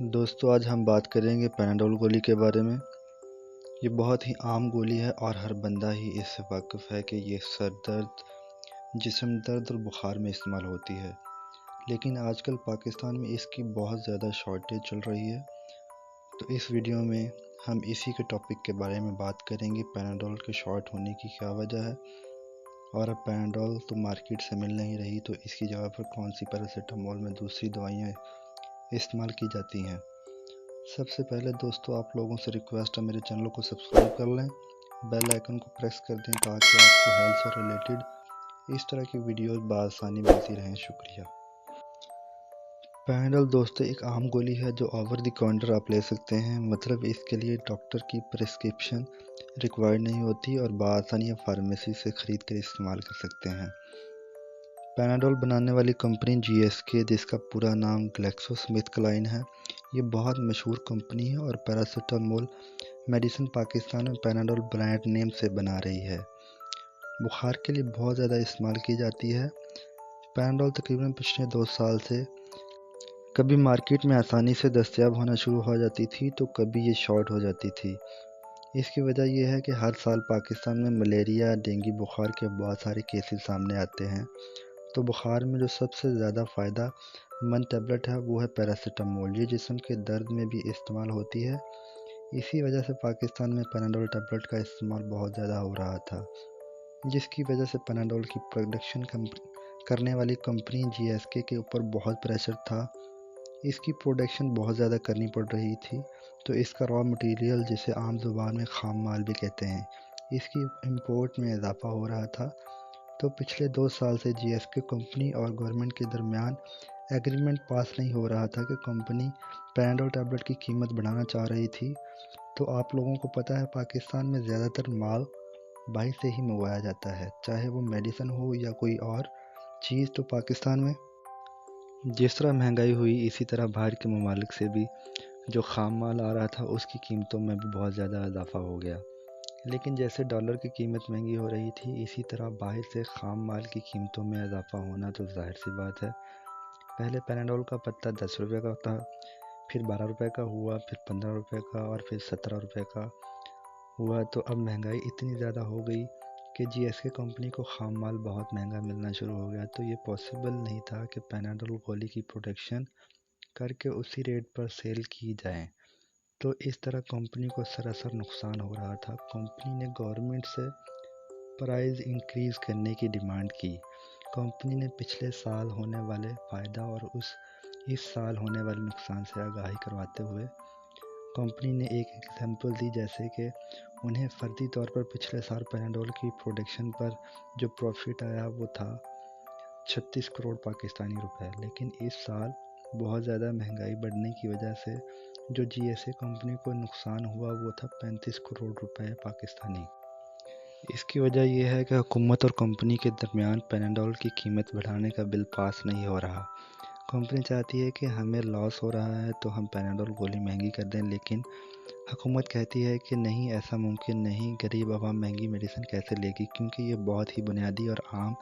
दोस्तों आज हम बात करेंगे पैनाडोल गोली के बारे में। ये बहुत ही आम गोली है और हर बंदा ही इससे वाकिफ़ है कि ये सर दर्द, जिस्म दर्द और बुखार में इस्तेमाल होती है। लेकिन आजकल पाकिस्तान में इसकी बहुत ज़्यादा शॉर्टेज चल रही है। तो इस वीडियो में हम इसी के टॉपिक के बारे में बात करेंगे, पैनाडोल के शॉर्ट होने की क्या वजह है, और अब पैनाडोल तो मार्केट से मिल नहीं रही तो इसकी जगह पर कौन सी पैरासीटामोल में दूसरी दवाइयाँ इस्तेमाल की जाती हैं। सबसे पहले दोस्तों आप लोगों से रिक्वेस्ट है, मेरे चैनल को सब्सक्राइब कर लें, बेल आइकन को प्रेस कर दें ताकि आपको हेल्थ से रिलेटेड इस तरह की वीडियोस बआसानी मिलती रहें। शुक्रिया। पैनाडोल दोस्तों एक आम गोली है जो ओवर द काउंटर आप ले सकते हैं, मतलब इसके लिए डॉक्टर की प्रिस्क्रिप्शन रिक्वायर्ड नहीं होती और बआसानी आप फार्मेसी से ख़रीद कर इस्तेमाल कर सकते हैं। पैनाडोल बनाने वाली कंपनी GSK, जिसका पूरा नाम ग्लैक्सोस्मिथक्लाइन है, ये बहुत मशहूर कंपनी है और पैरासीटामोल मेडिसिन पाकिस्तान में पैनाडोल ब्रांड नेम से बना रही है। बुखार के लिए बहुत ज़्यादा इस्तेमाल की जाती है। पैनाडोल तकरीबन पिछले 2 साल से कभी मार्केट में आसानी से दस्तयाब होना शुरू हो जाती थी तो कभी ये शॉर्ट हो जाती थी। इसकी वजह यह है कि हर साल पाकिस्तान में मलेरिया, डेंगू बुखार के बहुत सारे केसेस सामने आते हैं। तो बुखार में जो सबसे ज़्यादा फ़ायदा मंद टैबलेट है वो है पैरासीटामोल। ये जिस्म के दर्द में भी इस्तेमाल होती है। इसी वजह से पाकिस्तान में पैनाडोल टैबलेट का इस्तेमाल बहुत ज़्यादा हो रहा था, जिसकी वजह से पैनाडोल की प्रोडक्शन करने वाली कंपनी GSK के ऊपर बहुत प्रेशर था। इसकी प्रोडक्शन बहुत ज़्यादा करनी पड़ रही थी, तो इसका रॉ मटेरियल, जिसे आम ज़ुबान में खाम माल भी कहते हैं, इसकी इंपोर्ट में इजाफा हो रहा था। तो पिछले 2 साल से GSK कंपनी और गवर्नमेंट के दरमियान एग्रीमेंट पास नहीं हो रहा था कि कंपनी पैनाडोल टैबलेट की कीमत बढ़ाना चाह रही थी। तो आप लोगों को पता है पाकिस्तान में ज़्यादातर माल बाहर से ही मंगवाया जाता है, चाहे वो मेडिसिन हो या कोई और चीज़। तो पाकिस्तान में जिस तरह महंगाई हुई, इसी तरह बाहर के ममालिक से भी जो खाम माल आ रहा था उसकी कीमतों में भी बहुत ज़्यादा इजाफा हो गया। लेकिन जैसे डॉलर की कीमत महंगी हो रही थी, इसी तरह बाहर से खाम माल की कीमतों में इजाफा होना तो जाहिर सी बात है। पहले पैनाडोल का पत्ता 10 रुपये का था, फिर 12 रुपये का हुआ, फिर 15 रुपये का और फिर 17 रुपये का हुआ। तो अब महंगाई इतनी ज़्यादा हो गई कि GSK कंपनी को खाम माल बहुत महंगा मिलना शुरू हो गया। तो ये पॉसिबल नहीं था कि पैनाडोल गोली की प्रोडक्शन करके उसी रेट पर सेल की जाए। तो इस तरह कंपनी को सरासर नुकसान हो रहा था। कंपनी ने गवर्नमेंट से प्राइस इंक्रीज़ करने की डिमांड की। कंपनी ने पिछले साल होने वाले फ़ायदा और इस साल होने वाले नुकसान से आगाही करवाते हुए कंपनी ने एक एग्जाम्पल दी, जैसे कि उन्हें फर्दी तौर पर पिछले साल पैनाडोल की प्रोडक्शन पर जो प्रॉफिट आया वो था 36 करोड़ पाकिस्तानी रुपए। लेकिन इस साल बहुत ज़्यादा महंगाई बढ़ने की वजह से जो GSK कंपनी को नुकसान हुआ वो था 35 करोड़ रुपए पाकिस्तानी। इसकी वजह यह है कि हुकूमत और कंपनी के दरमियान पैनाडोल की कीमत बढ़ाने का बिल पास नहीं हो रहा। कंपनी चाहती है कि हमें लॉस हो रहा है तो हम पैनाडोल गोली महंगी कर दें, लेकिन हुकूमत कहती है कि नहीं, ऐसा मुमकिन नहीं, गरीब आवाम महंगी मेडिसिन कैसे लेगी, क्योंकि ये बहुत ही बुनियादी और आम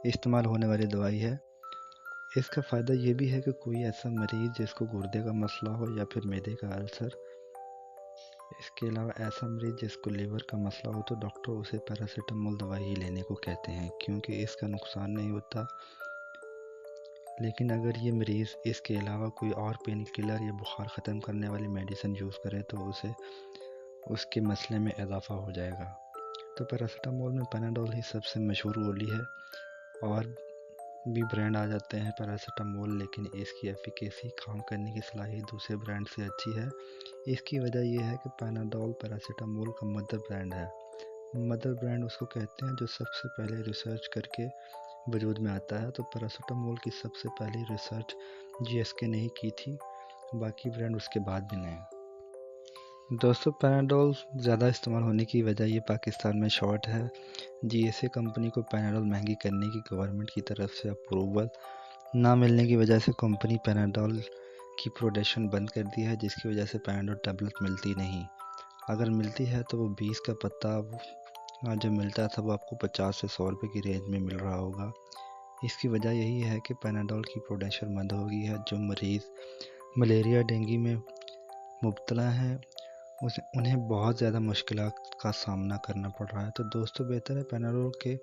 इस्तेमाल होने वाली दवाई है। इसका फ़ायदा ये भी है कि कोई ऐसा मरीज़ जिसको गुर्दे का मसला हो या फिर मैदे का अल्सर, इसके अलावा ऐसा मरीज़ जिसको लीवर का मसला हो, तो डॉक्टर उसे पैरासीटामोल दवाई ही लेने को कहते हैं क्योंकि इसका नुकसान नहीं होता। लेकिन अगर ये मरीज़ इसके अलावा कोई और पेन किलर या बुखार ख़त्म करने वाली मेडिसिन यूज़ करे तो उसे उसके मसले में इजाफा हो जाएगा। तो पैरासीटामोल में पैनाडोल ही सबसे मशहूर गोली है, और भी ब्रांड आ जाते हैं पैरासीटामोल, लेकिन इसकी एफिकेसी, काम करने की सलाहियत दूसरे ब्रांड से अच्छी है। इसकी वजह यह है कि पैनाडोल पैरासीटामोल का मदर ब्रांड है। मदर ब्रांड उसको कहते हैं जो सबसे पहले रिसर्च करके वजूद में आता है। तो पैरासीटामोल की सबसे पहली रिसर्च GSK ने ही की थी, बाकी ब्रांड उसके बाद भी नहीं। दोस्तों पैनाडोल ज़्यादा इस्तेमाल होने की वजह ये पाकिस्तान में शॉर्ट है। GSK कंपनी को पैनाडोल महंगी करने की गवर्नमेंट की तरफ से अप्रूवल ना मिलने की वजह से कंपनी पैनाडोल की प्रोडक्शन बंद कर दी है, जिसकी वजह से पैनाडोल टैबलेट मिलती नहीं। अगर मिलती है तो वो 20 का पत्ता जो मिलता था वो आपको 50 से 100 रुपये की रेंज में मिल रहा होगा। इसकी वजह यही है कि पैनाडोल की प्रोडक्शन बंद हो गई है। जो मरीज़ ملیریا ڈینگی میں مبتلا ہیں انہیں بہت زیادہ مشکلات کا سامنا کرنا پڑ رہا ہے۔ تو دوستو بہتر ہے پیناڈول کے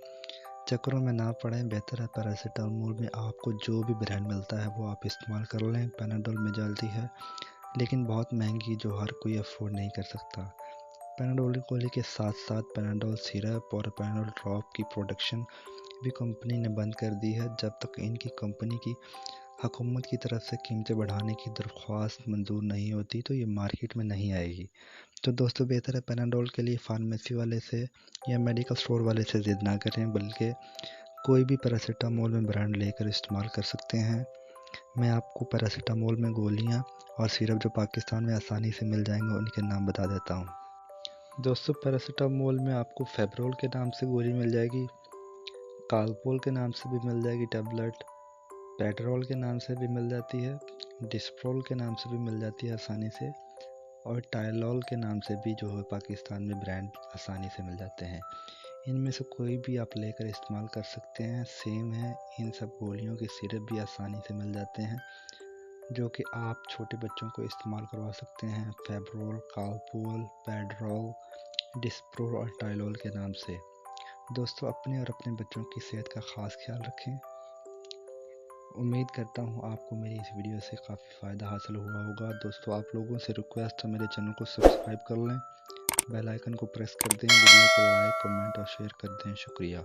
چکروں میں نہ پڑیں، بہتر ہے پیراسیٹامول میں آپ کو جو بھی برانڈ ملتا ہے وہ آپ استعمال کر لیں۔ پیناڈول میں جلدی ہے لیکن بہت مہنگی جو ہر کوئی افورڈ نہیں کر سکتا۔ پیناڈول گولی کے ساتھ ساتھ پیناڈول سیرپ اور پیناڈول ڈراپ کی پروڈکشن بھی کمپنی نے بند کر دی ہے جب تک ان کی کمپنی کی حکومت کی طرف سے قیمتیں بڑھانے کی درخواست منظور نہیں ہوتی تو یہ مارکیٹ میں نہیں آئے گی۔ تو دوستو بہتر ہے پیناڈول کے لیے فارمیسی والے سے یا میڈیکل سٹور والے سے ضد نہ کریں، بلکہ کوئی بھی پیراسیٹامول میں برانڈ لے کر استعمال کر سکتے ہیں۔ میں آپ کو پیراسیٹامول میں گولیاں اور سیرپ جو پاکستان میں آسانی سے مل جائیں گے ان کے نام بتا دیتا ہوں۔ دوستو پیراسیٹامول میں آپ کو فیبرول کے نام سے گولی مل جائے گی، کالپول کے نام سے بھی مل جائے گی ٹیبلٹ، پیٹرول کے نام سے بھی مل جاتی ہے، ڈسپرول کے نام سے بھی مل جاتی ہے آسانی سے، اور ٹائلول کے نام سے بھی جو ہے پاکستان میں برانڈ آسانی سے مل جاتے ہیں۔ ان میں سے کوئی بھی آپ لے کر استعمال کر سکتے ہیں، سیم ہے۔ ان سب گولیوں کے سیرپ بھی آسانی سے مل جاتے ہیں جو کہ آپ چھوٹے بچوں کو استعمال کروا سکتے ہیں، فیبرول، کالپول، پیڈرول، ڈسپرول اور ٹائلول کے نام سے۔ دوستو اپنے اور اپنے بچوں کی صحت کا خاص خیال رکھیں۔ امید کرتا ہوں آپ کو میری اس ویڈیو سے کافی فائدہ حاصل ہوا ہوگا۔ دوستو آپ لوگوں سے ریکویسٹ ہے میرے چینل کو سبسکرائب کر لیں، بیل آئیکن کو پریس کر دیں، ویڈیو کو لائک، کمنٹ اور شیئر کر دیں۔ شکریہ۔